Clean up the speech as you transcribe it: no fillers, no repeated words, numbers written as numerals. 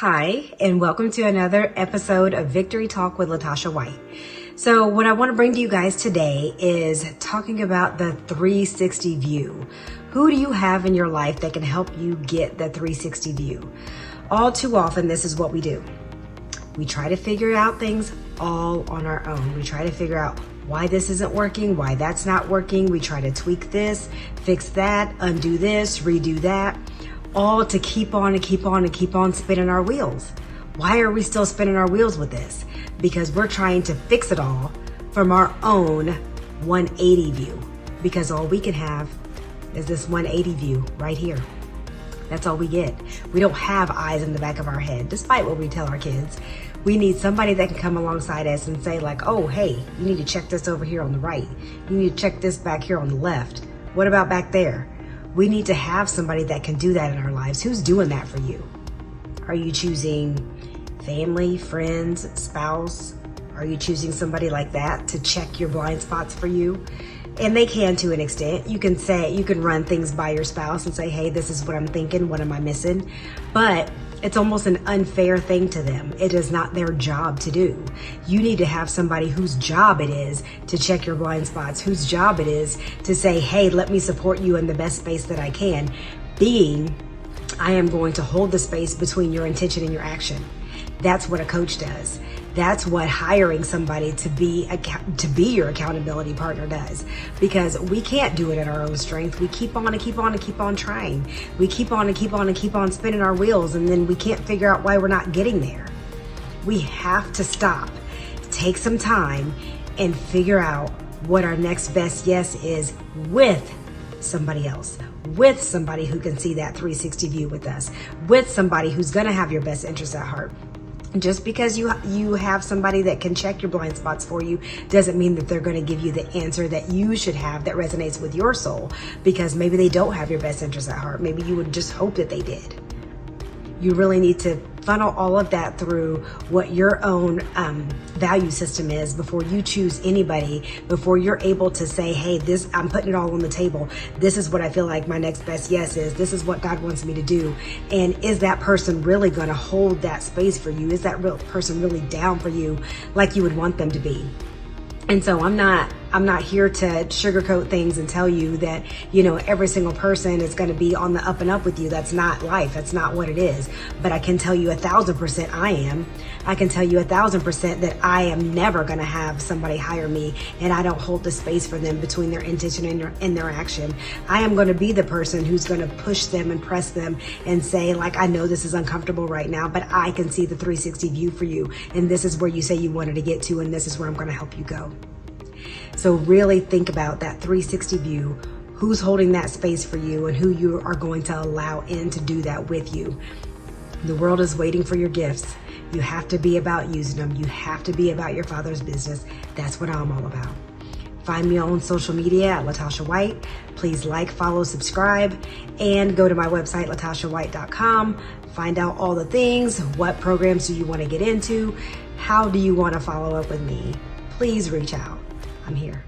Hi, and welcome to another episode of Victory Talk with Latasha White. So what I want to bring to you guys today is talking about the 360 view. Who do you have in your life that can help you get the 360 view? All too often, this is what we do. We try to figure out things all on our own. We try to figure out why this isn't working, why that's not working. We try to tweak this, fix that, undo this, redo that. All to keep on and keep on and keep on spinning our wheels. Why are we still spinning our wheels with this? Because we're trying to fix it all from our own 180 view. Because all we can have is this 180 view right here. That's all we get. We don't have eyes in the back of our head, despite what we tell our kids. We need somebody that can come alongside us and say like, oh, hey, you need to check this over here on the right. You need to check this back here on the left. What about back there? We need to have somebody that can do that in our lives. Who's doing that for you? Are you choosing family, friends, spouse? Are you choosing somebody like that to check your blind spots for you? And they can to an extent. You can run things by your spouse and say, hey, this is what I'm thinking. What am I missing? But it's almost an unfair thing to them. It is not their job to do. You need to have somebody whose job it is to check your blind spots, whose job it is to say, hey, let me support you in the best space that I can. I am going to hold the space between your intention and your action. That's what a coach does. That's what hiring somebody to be your accountability partner does. Because we can't do it at our own strength. We keep on and keep on and keep on trying. We keep on and keep on and keep on spinning our wheels, and then we can't figure out why we're not getting there. We have to stop, take some time, and figure out what our next best yes is with somebody else, with somebody who can see that 360 view with us, with somebody who's gonna have your best interests at heart. Just because you have somebody that can check your blind spots for you doesn't mean that they're going to give you the answer that you should have that resonates with your soul, because maybe they don't have your best interests at heart. Maybe you would just hope that they did. You really need to funnel all of that through what your own value system is before you choose anybody, before you're able to say, hey, I'm putting it all on the table. This is what I feel like my next best yes is. This is what God wants me to do. And is that person really going to hold that space for you? Is that real person really down for you like you would want them to be? And so I'm not here to sugarcoat things and tell you that, every single person is going to be on the up and up with you. That's not life. That's not what it is. But I can tell you 1,000% I am. I can tell you 1,000% that I am never going to have somebody hire me and I don't hold the space for them between their intention and their action. I am going to be the person who's going to push them and press them and say, like, I know this is uncomfortable right now, but I can see the 360 view for you. And this is where you say you wanted to get to, and this is where I'm going to help you go. So really think about that 360 view, who's holding that space for you and who you are going to allow in to do that with you. The world is waiting for your gifts. You have to be about using them. You have to be about your Father's business. That's what I'm all about. Find me on social media at Latasha White. Please like, follow, subscribe, and go to my website, LatashaWhite.com. Find out all the things. What programs do you want to get into? How do you want to follow up with me? Please reach out. I'm here.